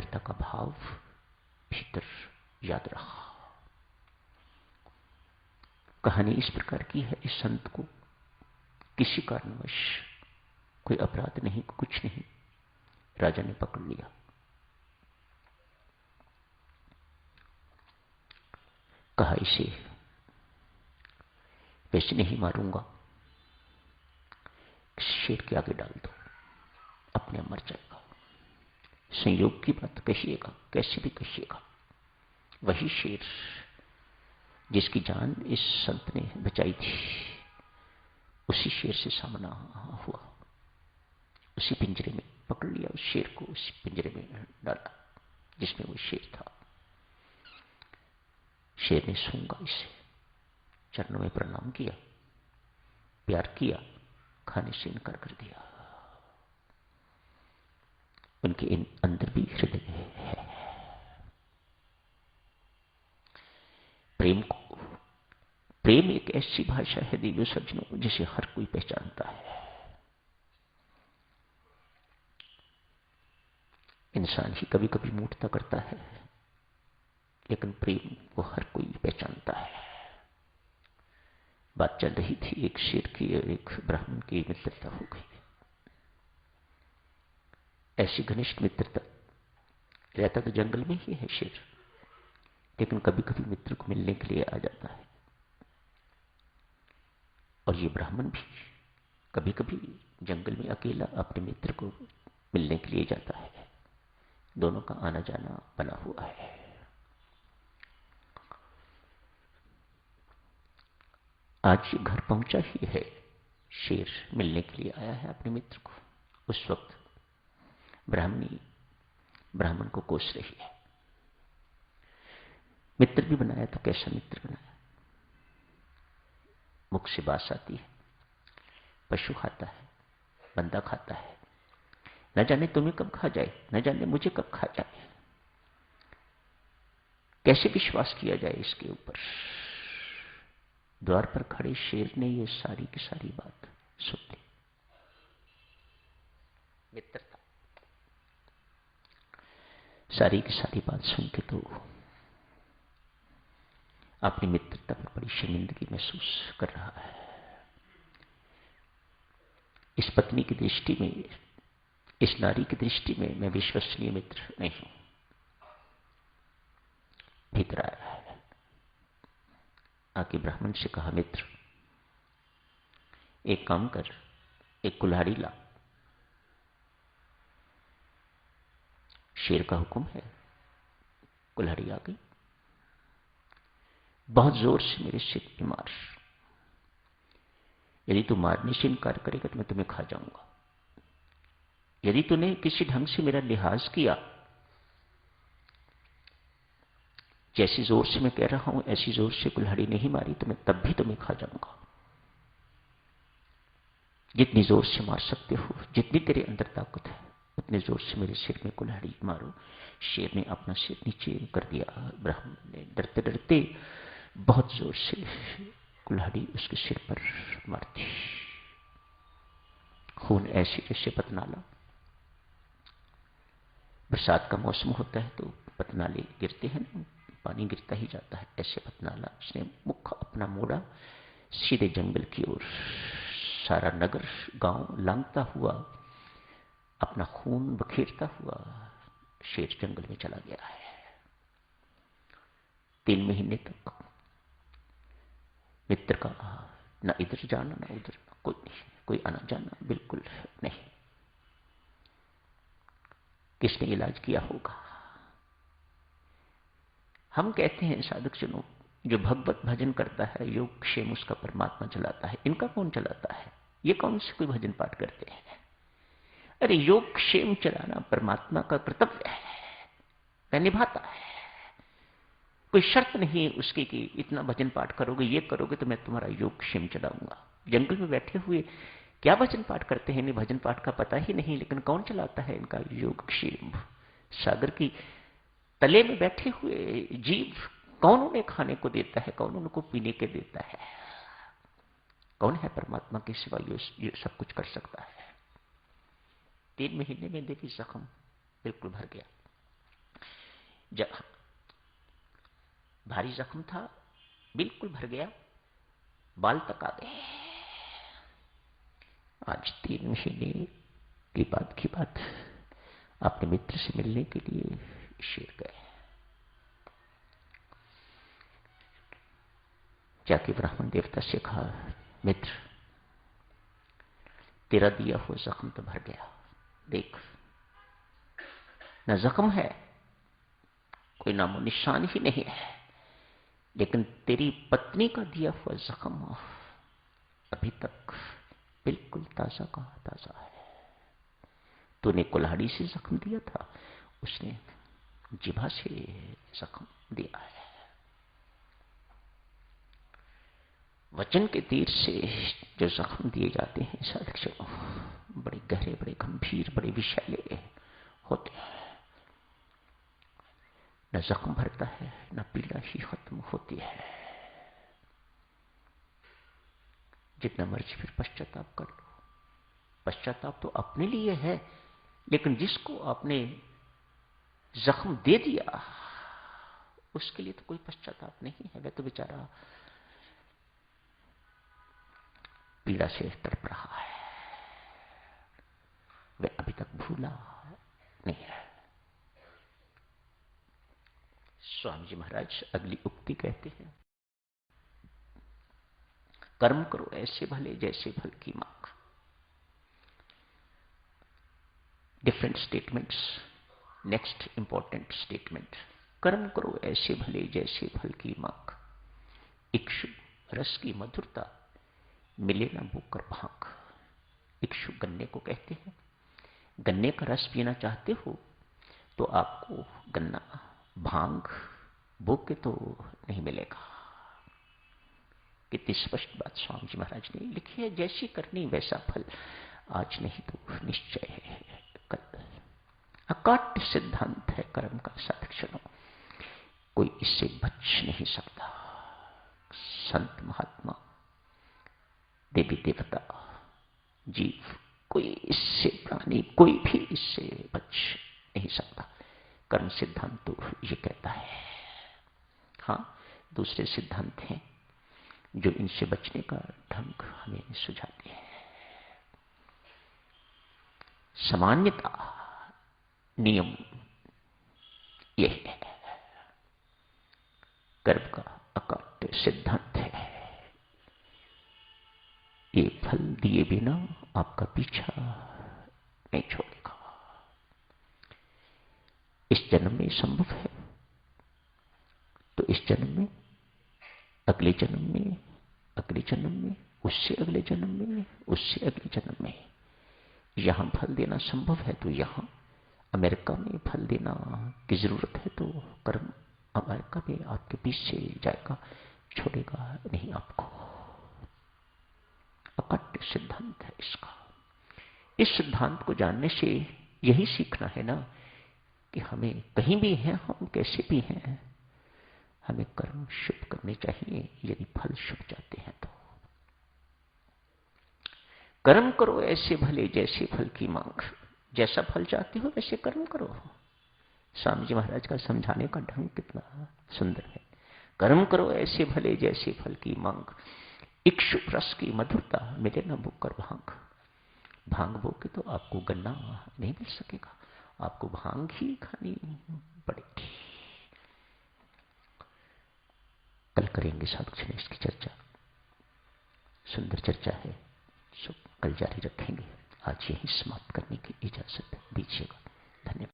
मित्रता का भाव भीतर याद रहा। कहानी इस प्रकार की है, इस संत को किसी कारणवश कोई अपराध नहीं, कुछ नहीं, राजा ने पकड़ लिया। कहा इसे वैसे नहीं मारूंगा, शेर के आगे डाल दो, अपने मर जाएगा। संयोग की बात कहिएगा, कैसे भी कहिएगा, वही शेर जिसकी जान इस संत ने बचाई थी, उसी शेर से सामना हुआ। उसी पिंजरे में पकड़ लिया, उस शेर को उसी पिंजरे में डाला जिसमें वो शेर था। शेर ने सूंघा इसे, चरणों में प्रणाम किया, प्यार किया, खाने से इनकार कर दिया। उनके इन अंदर भी हृदय है। प्रेम एक ऐसी भाषा है दिव्य सज्जनों, जिसे हर कोई पहचानता है। इंसान ही कभी कभी मूर्खता करता है, लेकिन प्रेम को हर कोई पहचानता है। बात चल रही थी एक शेर की और एक ब्राह्मण की मित्रता हो गई। ऐसी घनिष्ठ मित्रता, रहता तो जंगल में ही है शेर, लेकिन कभी कभी मित्र को मिलने के लिए आ जाता है। और ये ब्राह्मण भी कभी कभी जंगल में अकेला अपने मित्र को मिलने के लिए जाता है। दोनों का आना जाना बना हुआ है। आज घर पहुंचा ही है, शेर मिलने के लिए आया है अपने मित्र को। उस वक्त ब्राह्मणी ब्राह्मण को कोस रही है। मित्र भी बनाया तो कैसा मित्र बनाया? मुख से बास आती है, पशु खाता है, बंदा खाता है, न जाने तुम्हें कब खा जाए, न जाने मुझे कब खा जाए। कैसे विश्वास किया जाए इसके ऊपर? द्वार पर खड़े शेर ने यह सारी की सारी बात सुन ली। मित्रता, सारी की सारी बात सुन के तो अपनी मित्रता पर बड़ी शर्मिंदगी महसूस कर रहा है। इस पत्नी की दृष्टि में, इस नारी की दृष्टि में मैं विश्वसनीय मित्र नहीं हूं। भीतर आया है, आके ब्राह्मण से कहा, मित्र एक काम कर, एक कुल्हाड़ी ला। शेर का हुक्म है। कुल्हाड़ी आ गई। बहुत जोर से मेरे सिर पे मार। यदि तू मारने से इनकार करेगा तो मैं तुम्हें खा जाऊंगा। यदि तूने किसी ढंग से मेरा लिहाज किया, जैसी जोर से मैं कह रहा हूं ऐसी जोर से कुल्हाड़ी नहीं मारी तो मैं तब भी तुम्हें खा जाऊंगा। जितनी जोर से मार सकते हो, जितनी तेरे अंदर ताकत है, उतने जोर से मेरे सिर में कुल्हाड़ी मारो। शेर ने अपना सिर नीचे कर दिया। ब्राह्मण ने डरते डरते बहुत जोर से कुल्हाड़ी उसके सिर पर मार दी। खून ऐसे जैसे पतनाला। बरसात का मौसम होता है तो पतनाले गिरते हैं ना, पानी गिरता ही जाता है, ऐसे पतनाला। उसने मुख अपना मोड़ा सीधे जंगल की ओर। सारा नगर गांव लांघता हुआ, अपना खून बखेरता हुआ शेर जंगल में चला गया है। 3 महीने तक मित्र का न इधर जाना न उधर, कोई आना जाना बिल्कुल नहीं। किसने इलाज किया होगा? हम कहते हैं साधक जनों, जो भगवत भजन करता है, योग क्षेम उसका परमात्मा चलाता है। इनका कौन चलाता है? ये कौन से कोई भजन पाठ करते हैं? अरे योग क्षेम चलाना परमात्मा का कर्तव्य है, वह निभाता है। कोई शर्त नहीं है उसकी कि इतना भजन पाठ करोगे, ये करोगे तो मैं तुम्हारा योग क्षेम चलाऊंगा। जंगल में बैठे हुए क्या भजन पाठ करते हैं? इन्हें भजन पाठ का पता ही नहीं, लेकिन कौन चलाता है इनका योग क्षेम? सागर की तले में बैठे हुए जीव, कौन उन्हें खाने को देता है? कौन उनको पीने के देता है? कौन है परमात्मा के सिवा ये सब कुछ कर सकता है? 3 महीने में देखिए जख्म बिल्कुल भर गया। भारी जख्म था, बिल्कुल भर गया, बाल तक आ गए। आज 3 महीने की बात अपने मित्र से मिलने के लिए शेर गए। जाके ब्राह्मण देवता से कहा, मित्र, तेरा दिया हुआ जख्म तो भर गया, देख न जख्म है, कोई नामो निशान ही नहीं है, लेकिन तेरी पत्नी का दिया हुआ जख्म अभी तक बिल्कुल ताजा का ताजा है। तूने कुल्हाड़ी से जख्म दिया था, उसने जिभा से जख्म दिया है। वचन के तीर से जो जख्म दिए जाते हैं साधक, बड़े गहरे, बड़े गंभीर, बड़े विषैले होते हैं। न जख्म भरता है, न पीड़ा ही खत्म होती है। जितना मर्जी फिर पश्चाताप कर लो, पश्चाताप तो अपने लिए है, लेकिन जिसको आपने जख्म दे दिया उसके लिए तो कोई पश्चाताप नहीं है। वह तो बेचारा पीड़ा से तड़प रहा है, वह अभी तक भूला नहीं है। स्वामी जी महाराज अगली उक्ति कहते हैं, कर्म करो ऐसे भले जैसे फल की मांग। Different statements. Next important statement, कर्म करो ऐसे भले जैसे फल की मांग। इक्षु रस की मधुरता मिले ना बोकर भांग। इक्षु गन्ने को कहते हैं। गन्ने का रस पीना चाहते हो तो आपको गन्ना भांग बो के तो नहीं मिलेगा। कितनी स्पष्ट बात स्वामी जी महाराज ने लिखी है, जैसी करनी वैसा फल, आज नहीं तो निश्चय है कल। अकाट्य सिद्धांत है कर्म का साधक, कोई इससे बच नहीं सकता। संत महात्मा, देवी देवता, जीव, कोई इससे, प्राणी, कोई भी इससे बच नहीं सकता। कर्म सिद्धांत तो ये कहता है। हाँ, दूसरे सिद्धांत हैं जो इनसे बचने का ढंग हमें सुझाते हैं। सामान्यता नियम यही है, कर्म का अकाट्य सिद्धांत है। ये फल दिए बिना आपका पीछा नहीं छोड़ेगा। इस जन्म में संभव है तो इस जन्म में, अगले जन्म में, अगले जन्म में, उससे अगले जन्म में, उससे अगले जन्म में। यहां फल देना संभव है तो यहां, अमेरिका में फल देना की जरूरत है तो कर्म अमेरिका में आपके पीछे जाएगा, छोड़ेगा नहीं आपको। अकाट्य सिद्धांत है इसका। इस सिद्धांत को जानने से यही सीखना है ना कि हमें कहीं भी हैं, हम कैसे भी हैं, हमें कर्म शुभ करने चाहिए। यदि फल शुभ जाते हैं तो कर्म करो ऐसे भले जैसे फल की मांग। जैसा फल चाहते हो वैसे कर्म करो। स्वामी जी महाराज का समझाने का ढंग कितना सुंदर है। कर्म करो ऐसे भले जैसे फल की मांग। इक्षु रस की मधुरता मिले न बोकर भांग। भांग बो के तो आपको गन्ना नहीं मिल सकेगा, आपको भांग ही खानी पड़ेगी। कल करेंगे साधु ने इसकी चर्चा, सुंदर चर्चा है, सो कल जारी रखेंगे। आज यही समाप्त करने की इजाजत दीजिएगा। धन्यवाद।